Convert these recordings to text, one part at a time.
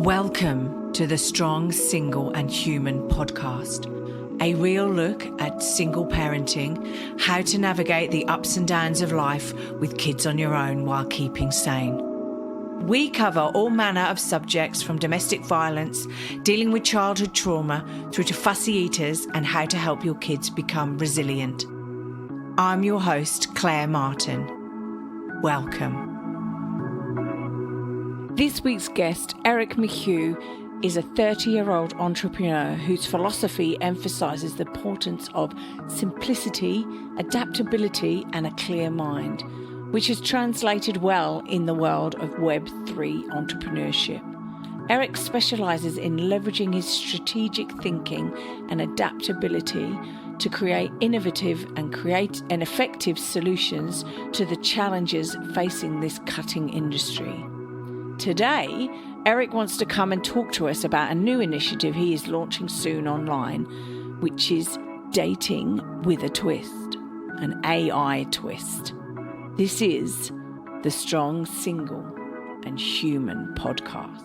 Welcome to the Strong, Single and Human podcast, a real look at single parenting, how to navigate the ups and downs of life with kids on your own while keeping sane. We cover all manner of subjects from domestic violence, dealing with childhood trauma, through to fussy eaters and how to help your kids become resilient. I'm your host, Claire Martin. Welcome. This week's guest, Eric McHugh, is a 30-year-old entrepreneur whose philosophy emphasises the importance of simplicity, adaptability and a clear mind, which has translated well in the world of Web3 entrepreneurship. Eric specialises in leveraging his strategic thinking and adaptability to create innovative and effective solutions to the challenges facing this cutting industry. Today, Eric wants to come and talk to us about a new initiative he is launching soon online, which is Dating with a Twist, an AI twist. This is the Strong, Single and Human podcast.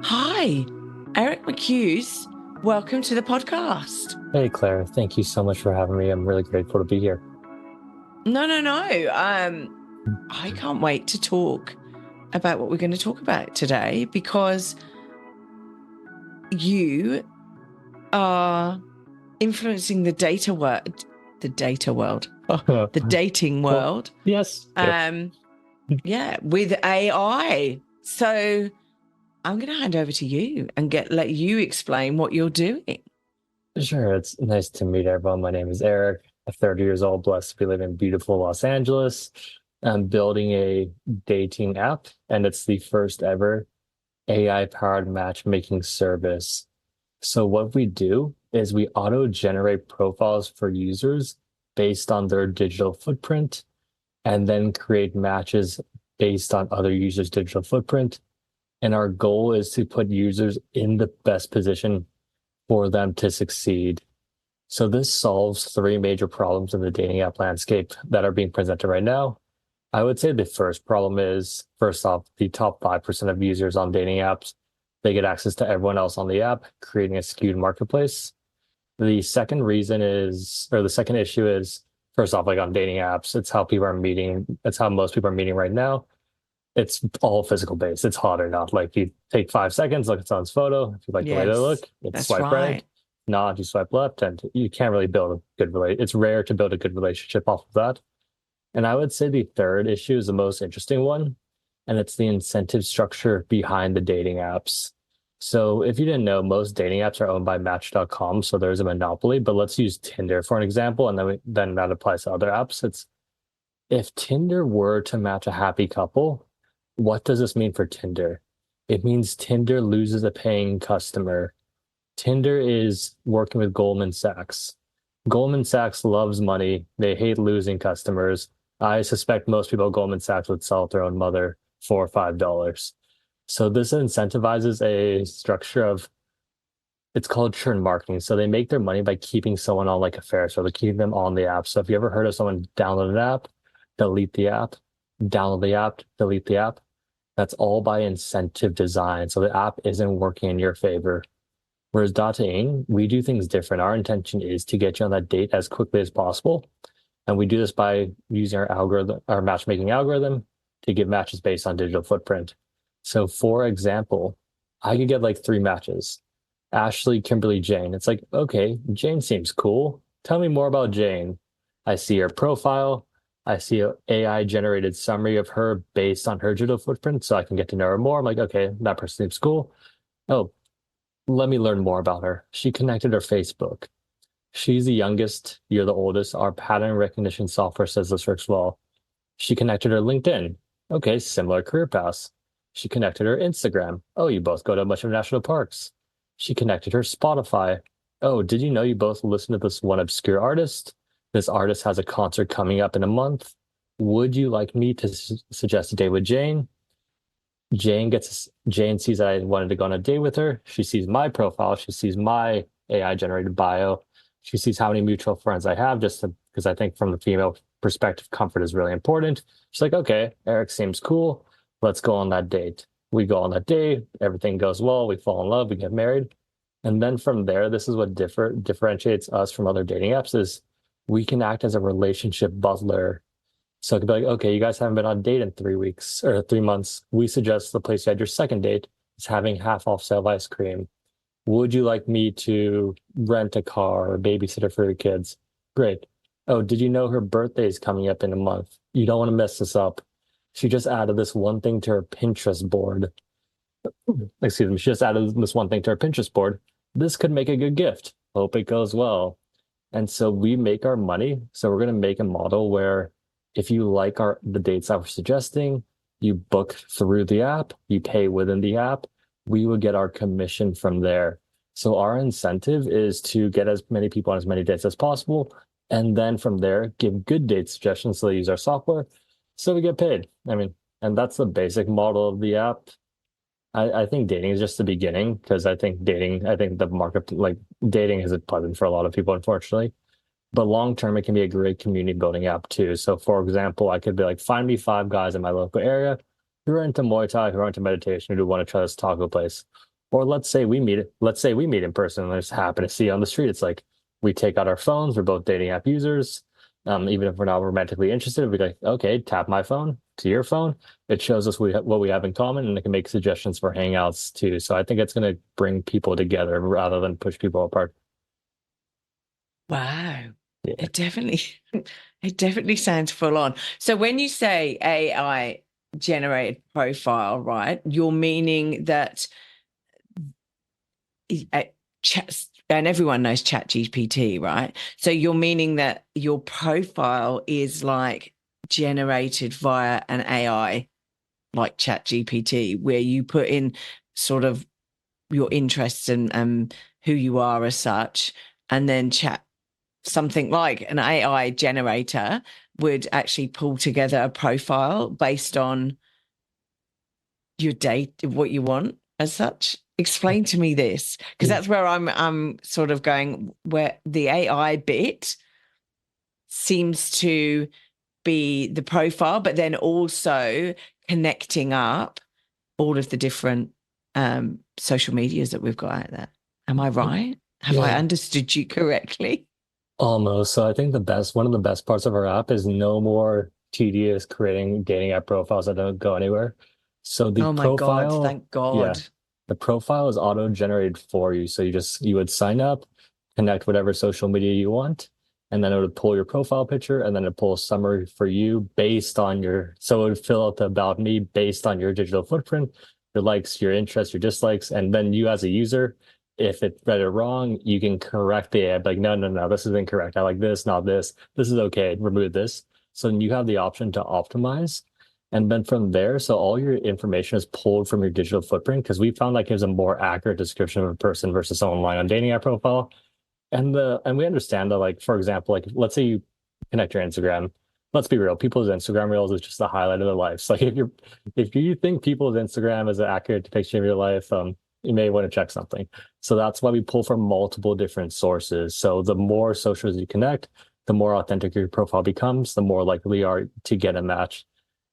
Hi, Eric McHugh. Welcome to the podcast. Hey, Claire. Thank you so much for having me. I'm really grateful to be here. No. I can't wait to talk about what we're going to talk about today, because you are influencing the dating world, the dating world. Well, yes. With AI. So I'm going to hand over to you and let you explain what you're doing. Sure. It's nice to meet everyone. My name is Eric. I'm 30 years old, blessed to be living in beautiful Los Angeles. I'm building a dating app, and it's the first ever AI-powered matchmaking service. So what we do is we auto-generate profiles for users based on their digital footprint, and then create matches based on other users' digital footprint. And our goal is to put users in the best position for them to succeed. So this solves three major problems in the dating app landscape that are being presented right now. I would say the first problem is, first off, the top 5% of users on dating apps, they get access to everyone else on the app, creating a skewed marketplace. The second issue is, first off, like on dating apps, it's how most people are meeting right now. It's all physical based. It's hot or not. Like, you take 5 seconds, look at someone's photo. If you like the way they look, it's swipe right. Not, you swipe left, and you can't really build a good relationship. It's rare to build a good relationship off of that. And I would say the third issue is the most interesting one, and it's the incentive structure behind the dating apps. So if you didn't know, most dating apps are owned by Match.com, so there's a monopoly. But let's use Tinder for an example, and then that applies to other apps. If Tinder were to match a happy couple, what does this mean for Tinder? It means Tinder loses a paying customer. Tinder is working with Goldman Sachs. Goldman Sachs loves money. They hate losing customers. I suspect most people at Goldman Sachs would sell their own mother for $5. So this incentivizes a structure of, it's called churn marketing. So they make their money by keeping someone on like a Ferris wheel. They're keeping them on the app. So if you ever heard of someone download an app, delete the app, download the app, delete the app, that's all by incentive design. So the app isn't working in your favor. Whereas dating, we do things different. Our intention is to get you on that date as quickly as possible. And we do this by using our matchmaking algorithm to give matches based on digital footprint. So for example, I could get like 3 matches. Ashley, Kimberly, Jane. It's like, okay, Jane seems cool. Tell me more about Jane. I see her profile. I see an AI generated summary of her based on her digital footprint, so I can get to know her more. I'm like, okay, that person seems cool. Oh, let me learn more about her. She connected her Facebook. She's the youngest, you're the oldest. Our pattern recognition software says this works well. She connected her LinkedIn. Okay, similar career paths. She connected her Instagram. Oh, you both go to a bunch of national parks. She connected her Spotify. Oh, did you know you both listen to this one obscure artist? This artist has a concert coming up in a month. Would you like me to suggest a date with Jane? Jane sees that I wanted to go on a date with her. She sees my profile. She sees my AI generated bio. She sees how many mutual friends I have, just because I think from the female perspective, comfort is really important. She's like, okay, Eric seems cool. Let's go on that date. We go on that date. Everything goes well. We fall in love. We get married. And then from there, this is what differentiates us from other dating apps is we can act as a relationship butler. So it could be like, okay, you guys haven't been on a date in 3 weeks or 3 months. We suggest the place you had your second date is having half off sale of ice cream. Would you like me to rent a car or babysitter for your kids? Great. Oh, did you know her birthday is coming up in a month? You don't want to mess this up. She just added this one thing to her Pinterest board. Excuse me. She just added this one thing to her Pinterest board. This could make a good gift. Hope it goes well. And so we make our money. So we're going to make a model where if you like the dates that we're suggesting, you book through the app, you pay within the app, we would get our commission from there. So our incentive is to get as many people on as many dates as possible. And then from there, give good date suggestions so they use our software. So we get paid. I mean, and that's the basic model of the app. I think dating is just the beginning because I think the market, like dating isn't pleasant for a lot of people, unfortunately. But long term, it can be a great community building app too. So for example, I could be like, find me 5 guys in my local area who are into Muay Thai, who are into meditation, who want to try this taco place. Or let's say we meet in person and I just happen to see you on the street. It's like we take out our phones, we're both dating app users. Even if we're not romantically interested, we're like, okay, tap my phone to your phone. It shows us what we have in common, and it can make suggestions for hangouts too. So I think it's going to bring people together rather than push people apart. Wow. Yeah. It definitely sounds full on. So when you say AI generated profile, right, you're meaning that and everyone knows ChatGPT, right? So you're meaning that your profile is like generated via an AI like ChatGPT, where you put in sort of your interests and who you are as such, and then something like an AI generator would actually pull together a profile based on your date, what you want as such. Explain to me this, because that's where I'm sort of going, where the AI bit seems to be the profile, but then also connecting up all of the different social medias that we've got out there. Am I right? Have I understood you correctly? Almost. So I think one of the best parts of our app is no more tedious creating dating app profiles that don't go anywhere. So the Oh my profile, God, thank God. yeah, the profile is auto-generated for you. So you would sign up, connect whatever social media you want, and then it would pull your profile picture, and then it pull a summary for you based on so it would fill out the about me based on your digital footprint, your likes, your interests, your dislikes, and then you as a user, if it read it wrong, you can correct the ad. Like, no, this is incorrect. I like this, not this. This is okay. Remove this. So you have the option to optimize. And then from there, so all your information is pulled from your digital footprint because we found that gives a more accurate description of a person versus someone lying on dating app profile. And we understand that, like, for example, like let's say you connect your Instagram. Let's be real, people's Instagram reels is just the highlight of their lives. Like if you think people's Instagram is an accurate depiction of your life, you may want to check something. So that's why we pull from multiple different sources. So the more socials you connect, the more authentic your profile becomes, the more likely you are to get a match.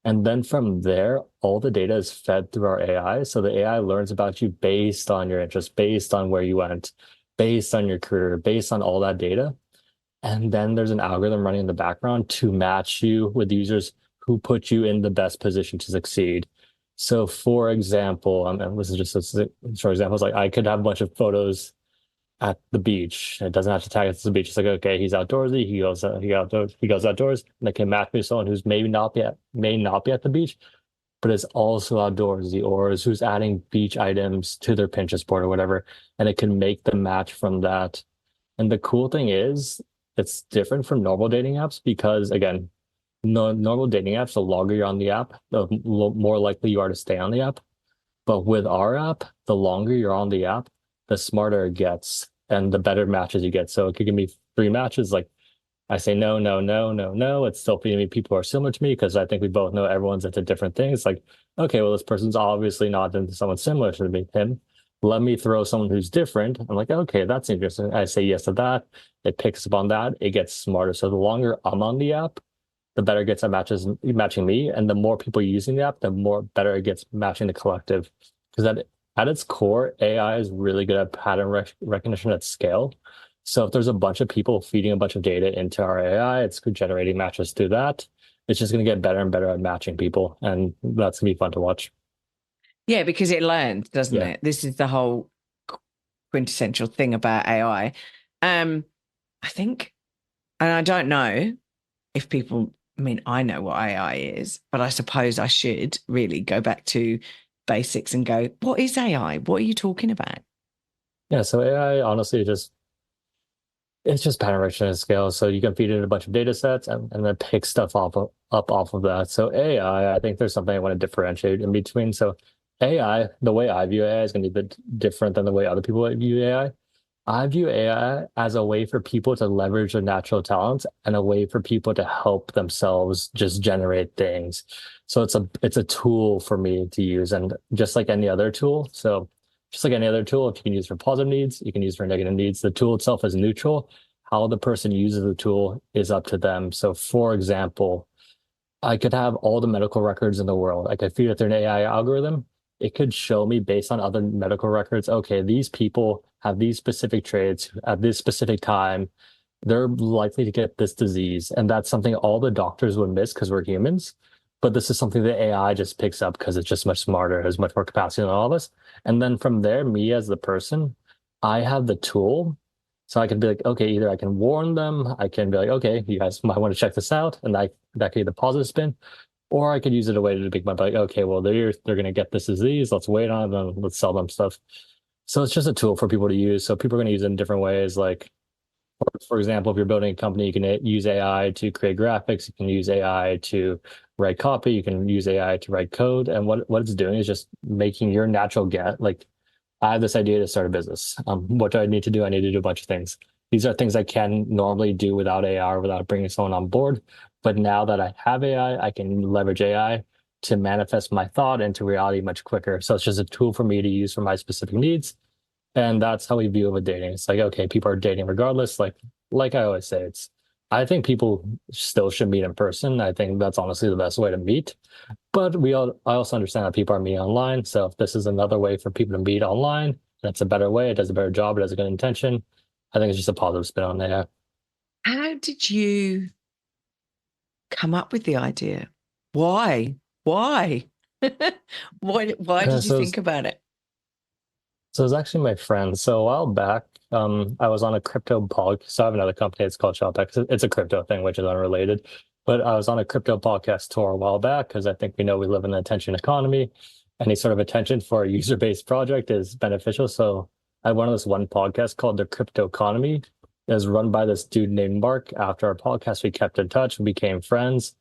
And then from there, all the data is fed through our AI. So the AI learns about you based on your interests, based on where you went, based on your career, based on all that data. And then there's an algorithm running in the background to match you with users who put you in the best position to succeed. So for example, and this is just a short example, it's like I could have a bunch of photos at the beach. It doesn't have to tag us to the beach. It's like, okay, he's outdoorsy. He goes outdoors, and they can match me with someone who's may not be at the beach, but is also outdoorsy, or who's adding beach items to their Pinterest board or whatever, and it can make the match from that. And the cool thing is, it's different from normal dating apps because, again, normal dating apps, the longer you're on the app, the more likely you are to stay on the app. But with our app, the longer you're on the app, the smarter it gets and the better matches you get. So it could give me 3 matches. Like I say, no, no, no, no, no. It's still feeding me people who are similar to me because I think we both know everyone's into different things. Like, okay, well, this person's obviously not into someone similar to him. Let me throw someone who's different. I'm like, okay, that's interesting. I say yes to that. It picks up on that. It gets smarter. So the longer I'm on the app, the better it gets at matching me. And the more people using the app, the more better it gets matching the collective. Because at its core, AI is really good at pattern recognition at scale. So if there's a bunch of people feeding a bunch of data into our AI, it's generating matches through that. It's just going to get better and better at matching people. And that's going to be fun to watch. Yeah, because it learns, doesn't Yeah. it? This is the whole quintessential thing about AI. I think, and I don't know if people, I mean, I know what AI is, but I suppose I should really go back to basics and go, what is AI? What are you talking about? Yeah. So AI, honestly, it's just pattern recognition at scale. So you can feed it a bunch of data sets and then pick stuff up off of that. So AI, I think there's something I want to differentiate in between. So AI, the way I view AI is going to be a bit different than the way other people view AI. I view AI as a way for people to leverage their natural talents and a way for people to help themselves just generate things. So it's a tool for me to use, and just like any other tool. So just like any other tool, if you can use for positive needs, you can use for negative needs. The tool itself is neutral. How the person uses the tool is up to them. So for example, I could have all the medical records in the world. I could feed it through an AI algorithm. It could show me based on other medical records, okay, these people have these specific traits at this specific time. They're likely to get this disease. And that's something all the doctors would miss because we're humans. But this is something that AI just picks up because it's just much smarter, has much more capacity than all of us. And then from there, me as the person, I have the tool. So I can be like, okay, either I can warn them, I can be like, okay, you guys might want to check this out, and that could be the positive spin. Or I could use it a way to make my like, okay, well, they're gonna get this disease, let's wait on them, let's sell them stuff. So it's just a tool for people to use. So people are gonna use it in different ways. Like, for example, if you're building a company, you can use AI to create graphics, you can use AI to write copy, you can use AI to write code. And what it's doing is just making your natural get like I have this idea to start a business. What do I need to do? I need to do a bunch of things. These are things I can normally do without AI or without bringing someone on board. But now that I have AI, I can leverage AI to manifest my thought into reality much quicker. So it's just a tool for me to use for my specific needs. And that's how we view it with dating. It's like, okay, people are dating regardless. Like I always say, I think people still should meet in person. I think that's honestly the best way to meet. But I also understand that people are meeting online. So if this is another way for people to meet online, that's a better way. It does a better job. It has a good intention. I think it's just a positive spin on it. How did you come up with the idea? Why? Why? Why Uh, did you so, think about it? so it was actually my friend. So a while back, I was on a crypto podcast. So I have another company. It's called Shopx. It's a crypto thing, which is unrelated. But I was on a crypto podcast tour a while back because I think we know we live in an attention economy. Any sort of attention for a user-based project is beneficial. So I went on this one podcast called The Crypto Economy. It was run by this dude named Mark. After our podcast, we kept in touch and became friends.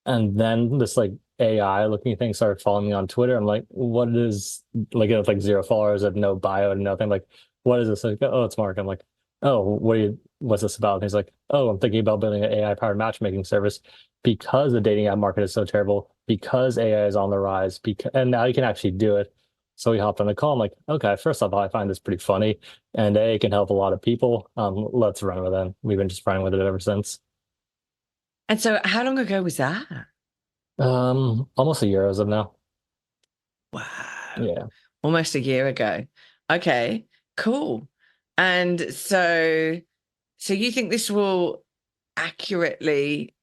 And then this like AI looking thing started following me on Twitter. I'm like, what is like it had like 0 followers, I had no bio and nothing. Like, what is this? Like, oh, it's Mark. I'm like, oh, what's this about? And he's like, oh, I'm thinking about building an AI powered matchmaking service because the dating app market is so terrible, because AI is on the rise, and now you can actually do it. So we hopped on a call. I'm like, okay, first off, I find this pretty funny and AI can help a lot of people. Let's run with it. We've been just running with it ever since. And so, how long ago was that? Almost a year as of now. Wow, Yeah. almost a year ago. Okay, cool. And so you think this will accurately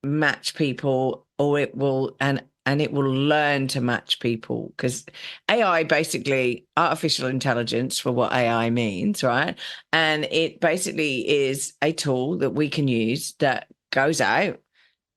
match people, or it will and it will learn to match people? Because AI, basically artificial intelligence, for what AI means, right? And it basically is a tool that we can use that goes out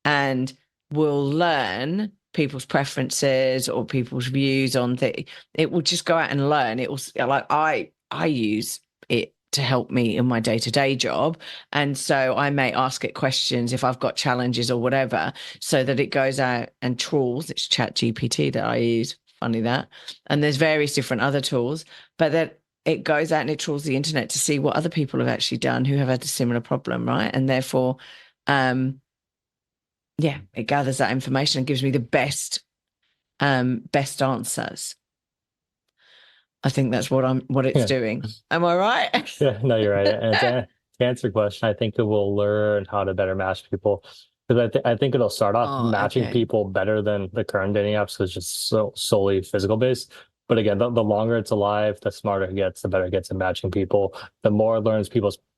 and will learn people's preferences or people's views on things. It will just go out and learn. It will, like, I use it to help me in my day-to-day job, and so I may ask it questions if I've got challenges or whatever, so that it goes out and trawls. It's Chat GPT that I use, funny that. And there's various different other tools, but that it goes out and it trawls the internet to see what other people have actually done who have had a similar problem, right? And therefore, yeah, it gathers that information and gives me the best answers. I think that's what it's Yeah. doing. Am I right? Yeah. No, you're right. And to answer your question, I think it will learn how to better match people. Because I think it'll start off Oh, matching okay. people better than the current dating apps because it's just so solely physical based. But again, the longer it's alive, the smarter it gets, the better it gets at matching people. The more it learns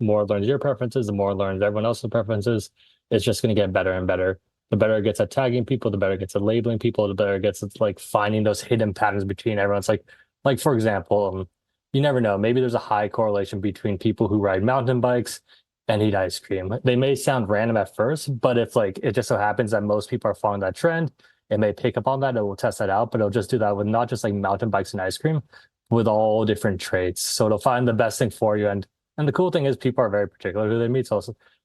more it learns your preferences, the more it learns everyone else's preferences. It's just going to get better and better. The better it gets at tagging people, the better it gets at labeling people, the better it gets at like finding those hidden patterns between everyone. It's like for example, you never know. Maybe there's a high correlation between people who ride mountain bikes and eat ice cream. They may sound random at first, but if like it just so happens that most people are following that trend, it may pick up on that. It will test that out, but it'll just do that with not just like mountain bikes and ice cream, with all different traits. So it'll find the best thing for you. And the cool thing is people are very particular who they meet. So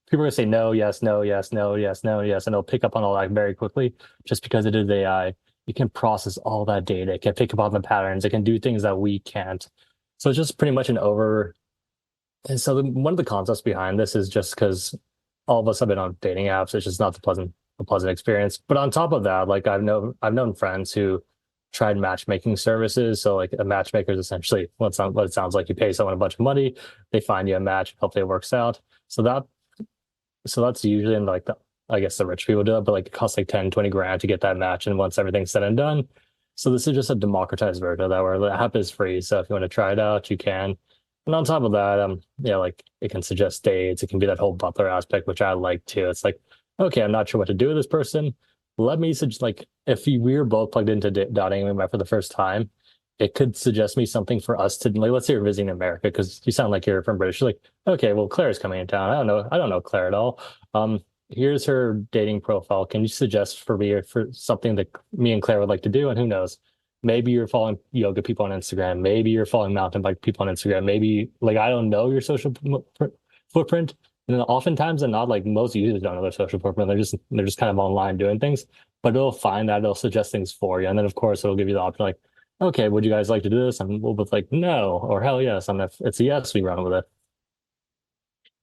people are gonna say no, yes, no, yes, no, yes, no, yes, and it'll pick up on all that very quickly just because it is AI. It can process all that data. It can pick up on the patterns. It can do things that we can't. So it's just pretty much an over and so one of the concepts behind this is just because all of us have been on dating apps, it's just not the pleasant experience. But on top of that, like I've known friends who tried matchmaking services. So like a matchmaker is essentially what it sounds like. You pay someone a bunch of money, they find you a match, hopefully it works out. So that's usually in like the I guess the rich people do it, but like it costs like 10, 20 grand to get that match. And once everything's said and done. So this is just a democratized version of that where the app is free. So if you want to try it out, you can. And on top of that, yeah, like it can suggest dates. It can be that whole butler aspect, which I like too. It's like, okay, I'm not sure what to do with this person. Let me suggest, like, if we were both plugged into dating and we met for the first time, it could suggest me something for us to like. Let's say you're visiting America because you sound like you're from British. You're like, okay, well, Claire's coming in town. I don't know Claire at all. Here's her dating profile. Can you suggest for me or for something that me and Claire would like to do? And who knows? Maybe you're following yoga people on Instagram. Maybe you're following mountain bike people on Instagram. Maybe like I don't know your social footprint. And then oftentimes and not like most users don't know their social footprint. They're just kind of online doing things. But it'll find that it'll suggest things for you. And then of course it'll give you the option like, okay, would you guys like to do this? And we'll both like no or hell yes. And if it's a yes, we run with it.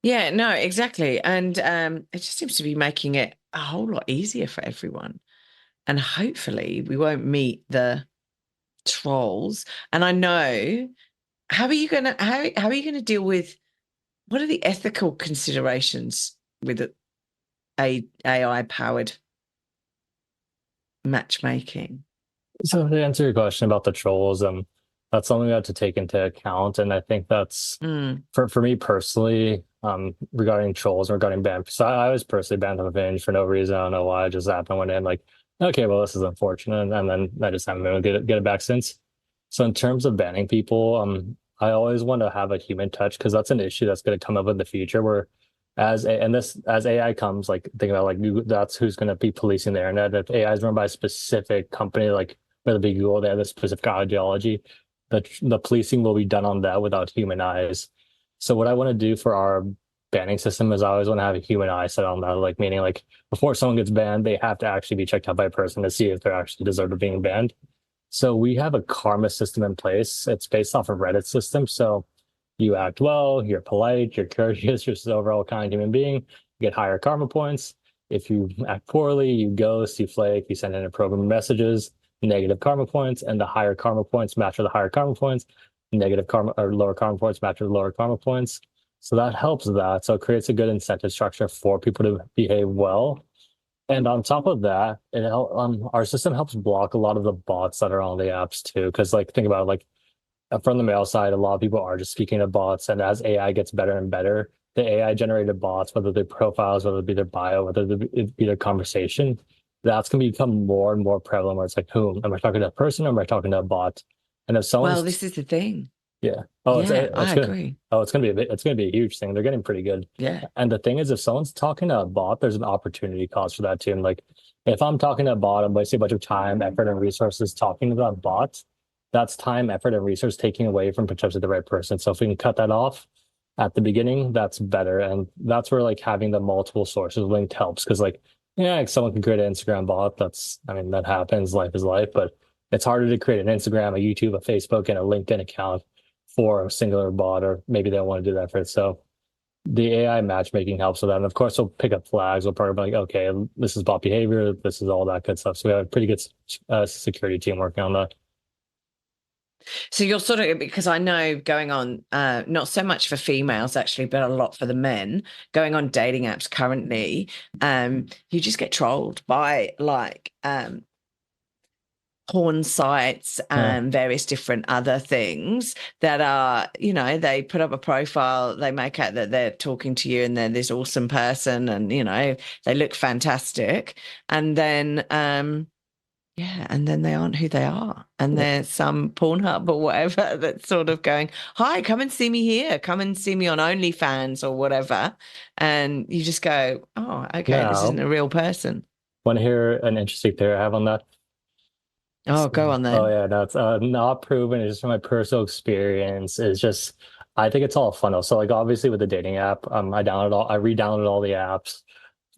Yeah, no, exactly. And it just seems to be making it a whole lot easier for everyone. And hopefully we won't meet the trolls. And I know, how are you gonna deal with what are the ethical considerations with a AI powered matchmaking? So to answer your question about the trolls, that's something we have to take into account. And I think that's Mm. for me personally, regarding trolls and regarding ban. So I was personally banned on the binge for no reason. I don't know why. I just happened one day and like, okay, well, this is unfortunate. And then I just haven't been able to get it back since. So in terms of banning people, I always want to have a human touch because that's an issue that's going to come up in the future where as AI comes, like think about like Google, that's who's going to be policing the internet. If AI is run by a specific company, like whether it be Google, they have a specific ideology, the policing will be done on that without human eyes. So what I want to do for our banning system is I always want to have a human eye set on that, like meaning like before someone gets banned, they have to actually be checked out by a person to see if they're actually deserve of being banned. So we have a karma system in place. It's based off of Reddit system. So you act well, you're polite, you're courteous, you're just an overall kind human being, you get higher karma points. If you act poorly, you ghost, you flake, you send inappropriate messages, negative karma points, and the higher karma points match with the higher karma points, negative karma or lower karma points match with lower karma points. So that helps that. So it creates a good incentive structure for people to behave well. And on top of that, our system helps block a lot of the bots that are on the apps too. Because like think about it, like from the male side, a lot of people are just speaking to bots, and as AI gets better and better, the AI generated bots, whether they're profiles, whether it be their bio, whether it be their conversation, that's going to become more and more prevalent. Where it's like, whom am I talking to a person or am I talking to a bot? And if Well, someone's this is the thing. yeah, Yeah, it's I gonna agree. it's gonna be it's gonna be a huge thing. They're getting pretty good. Yeah. And the thing is, if someone's talking to a bot, there's an opportunity cost for that too. And like, if I'm talking to a bot, I'm wasting a bunch of time, effort, and resources talking to that bot. That's time, effort, and resource taking away from potentially the right person. So if we can cut that off at the beginning, that's better. And that's where like having the multiple sources linked helps. Because like, yeah, like someone can create an Instagram bot. I mean, that happens. Life is life. But it's harder to create an Instagram, a YouTube, a Facebook, and a LinkedIn account for a singular bot, or maybe they don't want to do that for it. So the AI matchmaking helps with that. And of course, we'll pick up flags. We'll probably be like, okay, this is bot behavior. This is all that good stuff. So we have a pretty good security team working on that. So you're sort of, because I know going on, not so much for females actually, but a lot for the men, going on dating apps currently, you just get trolled by like porn sites Yeah. and various different other things that are, they put up a profile, they make out that they're talking to you and they're this awesome person and, they look fantastic. And then, yeah, and then they aren't who they are. And there's some Pornhub or whatever that's sort of going, hi, come and see me here. Come and see me on OnlyFans or whatever. And you just go, oh, okay, this isn't Now, a real person. want to hear an interesting theory I have on that? Oh, go on Oh then. yeah, that's not proven. It's just from my personal experience. It's just I think it's all a funnel. So like obviously with the dating app, I re-downloaded all the apps.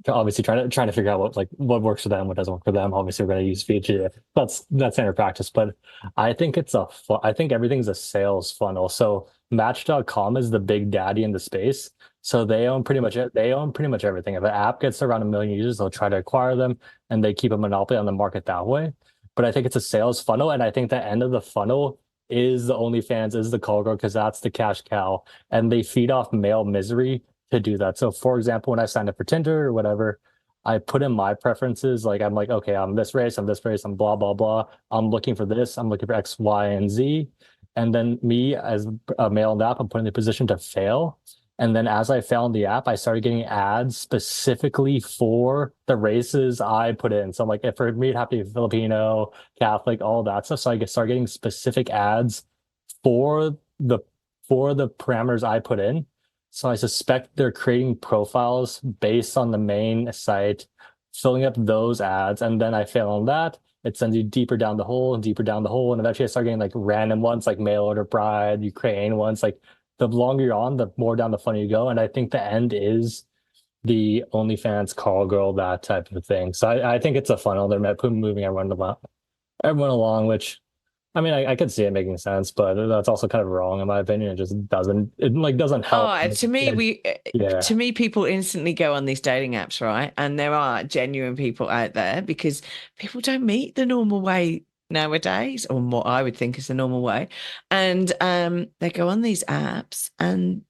Obviously trying to figure out what works for them, what doesn't work for them. Obviously we're going to use feature. That's standard practice, but I think everything's a sales funnel. So Match.com is the big daddy in the space. So they own pretty much everything. If an app gets around 1 million users, they'll try to acquire them and they keep a monopoly on the market that way. But I think it's a sales funnel, and I think the end of the funnel is the OnlyFans, is the call girl, because that's the cash cow, and they feed off male misery to do that. So, for example, when I signed up for Tinder or whatever, I put in my preferences. Like, I'm like, okay, I'm this race, I'm blah, blah, blah. I'm looking for this, I'm looking for X, Y, and Z. And then me as a male in the app, I'm put in the position to fail. And then as I found the app, I started getting ads specifically for the races I put in. So like if for me, it'd have to be Filipino, Catholic, all that stuff. So I start getting specific ads for the for the parameters I put in. So I suspect they're creating profiles based on the main site, filling up those ads, and then I fail on that. It sends you deeper down the hole and deeper down the hole. And eventually I start getting like random ones like mail order bride, Ukraine ones, like the longer you're on, the more down the funnel you go. And I think the end is the OnlyFans call girl, that type of thing. So I think it's a funnel. They're moving everyone along, which I mean, I could see it making sense, but that's also kind of wrong in my opinion. It doesn't help. Oh, to me, Yeah. people instantly go on these dating apps, right? And there are genuine people out there because people don't meet the normal way nowadays, or what I would think is the normal way. And they go on these apps and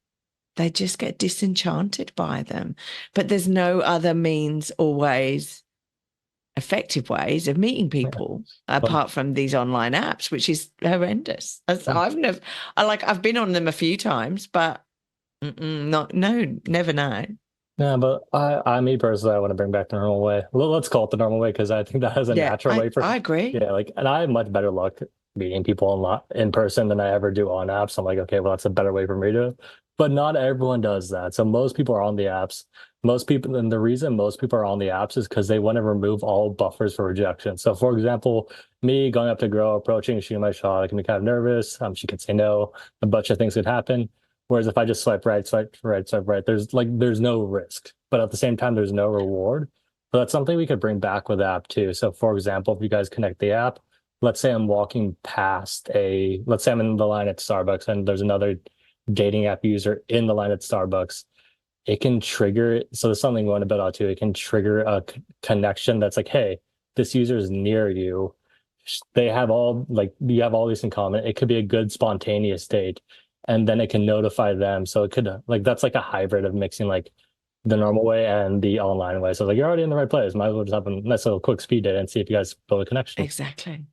they just get disenchanted by them. But there's no other means or ways, effective ways of meeting Yeah. people But apart from these online apps, which is horrendous. I've been on them a few times, but not no, never know. yeah, but me personally, I want to bring back the normal way. Let's call it the normal way because I think that is a Yeah, natural I way for, I agree. yeah, like, and I have much better luck meeting people in person than I ever do on apps. I'm like, okay, well, that's a better way for me to, but not everyone does that. So most people are on the apps. And the reason most people are on the apps is because they want to remove all buffers for rejection. So, for example, me going up to a girl, approaching, shooting my shot, I can be kind of nervous. She could say no. A bunch of things could happen. Whereas if I just swipe right, swipe right, swipe right, there's no risk, but at the same time, there's no reward. So that's something we could bring back with the app too. So for example, if you guys connect the app, let's say let's say I'm in the line at Starbucks and there's another dating app user in the line at Starbucks. It can trigger. So there's something we want to build out too. It can trigger a connection that's like, hey, this user is near you. They have all like you have all these in common. It could be a good spontaneous date and then it can notify them. So it could like that's like a hybrid of mixing like the normal way and the online way. So like you're already in the right place. Might as well just have a nice little quick speed date and see if you guys build a connection. Exactly.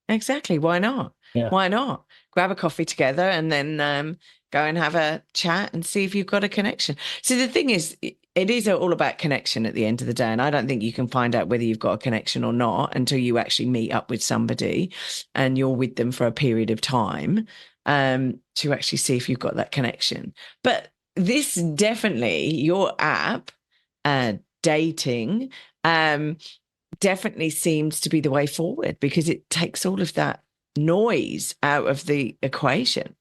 Exactly. Why not? Yeah. Why not? Grab a coffee together and then go and have a chat and see if you've got a connection. So the thing is, it is all about connection at the end of the day. And I don't think you can find out whether you've got a connection or not until you actually meet up with somebody and you're with them for a period of time to actually see if you've got that connection. But this definitely, your app, dating, definitely seems to be the way forward because it takes all of that noise out of the equation.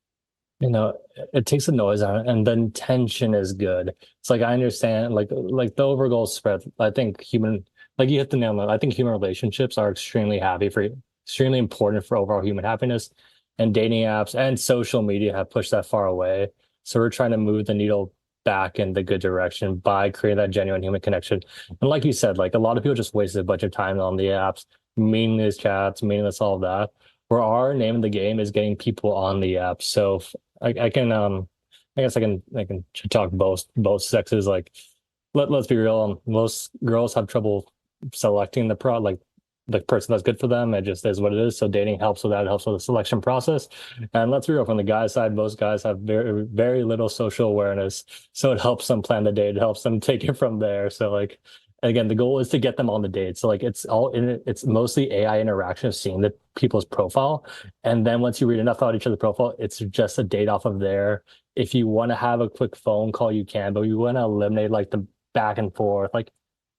It takes the noise out and then tension is good. It's like I understand like the overall spread. I think you hit the nail on the. I think human relationships are extremely important for overall human happiness. And dating apps and social media have pushed that far away. So we're trying to move the needle back in the good direction by creating that genuine human connection. And like you said, like a lot of people just wasted a bunch of time on the apps, meaningless chats, meaningless all of that. for our name of the game is getting people on the app. So I can I guess I can talk both sexes. Like let's be real. Most girls have trouble selecting like the person that's good for them. It just is what it is. So dating helps with that. It helps with the selection process. And let's be real, from the guy's side, most guys have very little social awareness. So it helps them plan the date. It helps them take it from there. So like, again, the goal is to get them on the date. So like it's all in it. It's mostly AI interaction of seeing the people's profile. And then once you read enough about each other's profile, it's just a date off of there. If you want to have a quick phone call, you can, but you want to eliminate like the back and forth, like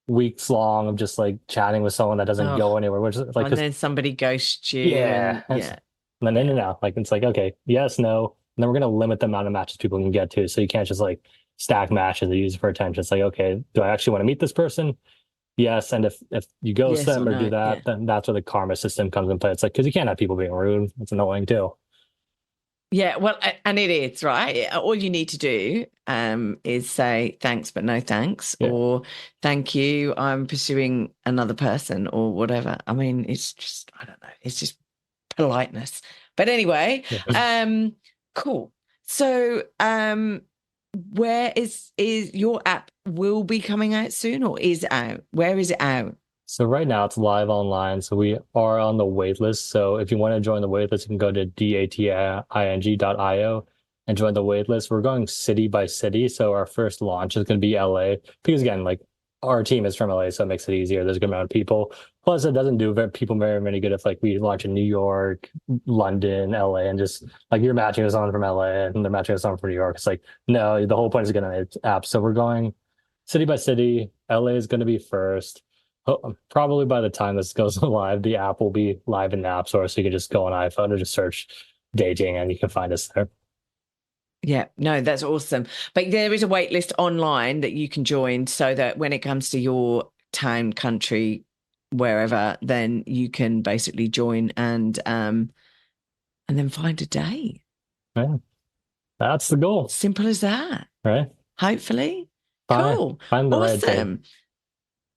weeks long of just like chatting with someone that doesn't go anywhere, which is like, and then somebody ghosts you. Yeah. And then in and out. Like it's like, okay, yes, no. And then we're gonna limit the amount of matches people can get to. So you can't just like stack matches and use it for attention. It's like, okay, do I actually want to meet this person? Yes. And if you ghost them or do that, then that's where the karma system comes in play. It's like, because you can't have people being rude. It's annoying too. Yeah, well, and it is, right? All you need to do is say thanks, but no thanks, or thank you, I'm pursuing another person, or whatever. I mean, it's just, I don't know, it's just politeness. But anyway, cool. So where is your app will be coming out soon, or is out? Where is it out? So right now it's live online. So we are on the wait list. So if you want to join the wait list, you can go to dating.io and join the wait list. We're going city by city. So our first launch is going to be LA, because again, like our team is from LA, so it makes it easier. There's a good amount of people. Plus, it doesn't do people very good if like we launch in New York, London, LA, and just like you're matching with someone from LA and they're matching with someone from New York. It's like, no, the whole point is to get an app. So we're going city by city. LA is going to be first. Probably by the time this goes live, the app will be live in the App Store, so you can just go on iPhone and just search dating and you can find us there. Yeah, no, that's awesome. But there is a wait list online that you can join, so that when it comes to your town, country, wherever, then you can basically join and then find a date. Yeah. That's the goal. Simple as that. Right. Hopefully. Cool. Find the right date.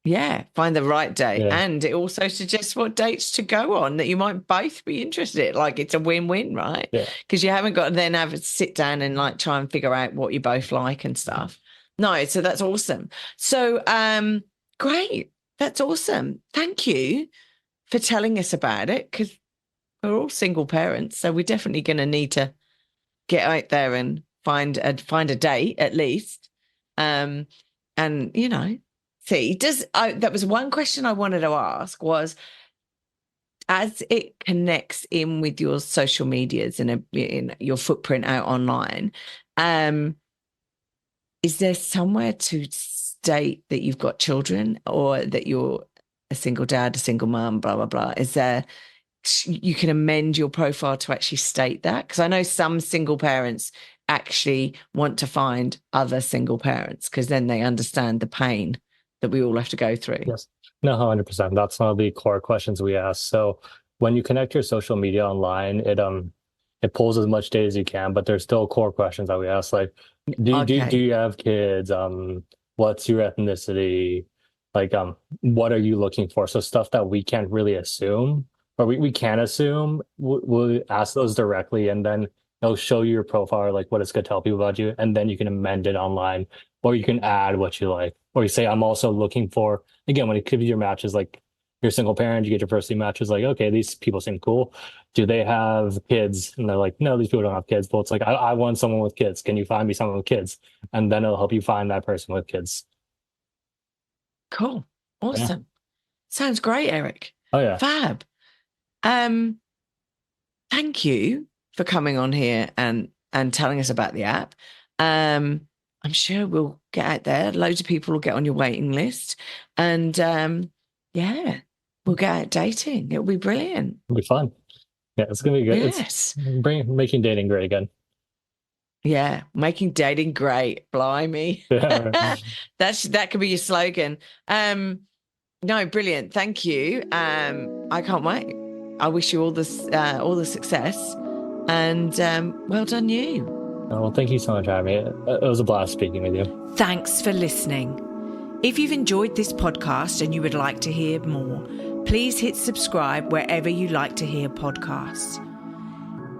Yeah, find the right date. Yeah. And it also suggests what dates to go on that you might both be interested in. Like it's a win-win, right? Yeah. Because you haven't got to then have a sit down and like try and figure out what you both like and stuff. No, so that's awesome. So great. That's awesome. Thank you for telling us about it, because we're all single parents. So we're definitely going to need to get out there and find a date at least. And, you know, see, that was one question I wanted to ask was, as it connects in with your social medias and in your footprint out online, is there somewhere to state that you've got children or that you're a single dad, a single mum, blah, blah, blah? Is there, you can amend your profile to actually state that? Because I know some single parents actually want to find other single parents because then they understand the pain that we all have to go through. Yes. No, 100%. That's one of the core questions we ask. So when you connect your social media online, it pulls as much data as you can, but there's still core questions that we ask, like, do you have kids? What's your ethnicity? Like, what are you looking for? So stuff that we can't really assume, or we can assume, we'll ask those directly, and then it'll show you your profile, like what it's going to tell people about you, and then you can amend it online, or you can add what you like. Or you say, I'm also looking for, again, when it could be your matches, like you're a single parent, you get your first few matches, like, okay, these people seem cool. Do they have kids? And they're like, no, these people don't have kids. But it's like, I want someone with kids. Can you find me someone with kids? And then it'll help you find that person with kids. Cool. Awesome. Yeah. Sounds great, Eric. Oh, yeah. Fab. Thank you for coming on here and telling us about the app. I'm sure we'll get out there. Loads of people will get on your waiting list. And yeah, we'll get out dating. It'll be brilliant. It'll be fun. Yeah, it's going to be good. Yes. It's making dating great again. Yeah, making dating great. Blimey. Yeah. That could be your slogan. No, brilliant. Thank you. I can't wait. I wish you all the success. And well done you. Oh, well, thank you so much for having me. It was a blast speaking with you. Thanks for listening. If you've enjoyed this podcast and you would like to hear more, Please hit subscribe wherever you like to hear podcasts.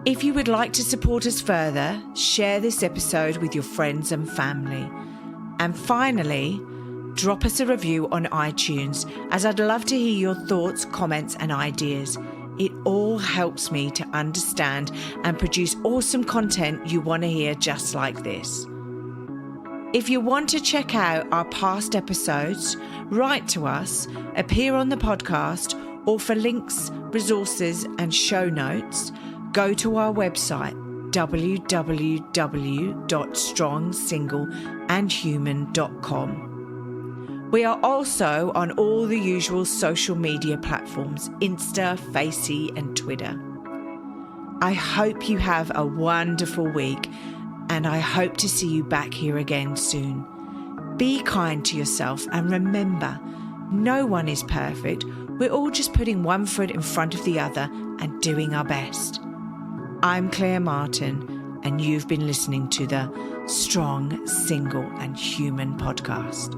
If you would like to support us further, share this episode with your friends and family. And finally, drop us a review on iTunes, as I'd love to hear your thoughts, comments, and ideas. It all helps me to understand and produce awesome content you want to hear just like this. If you want to check out our past episodes, write to us, appear on the podcast, or for links, resources, and show notes, go to our website, www.strongsingleandhuman.com. We are also on all the usual social media platforms, Insta, Facey, and Twitter. I hope you have a wonderful week, and I hope to see you back here again soon. Be kind to yourself, and remember, no one is perfect. We're all just putting one foot in front of the other and doing our best. I'm Claire Martin, and you've been listening to the Strong, Single and Human podcast.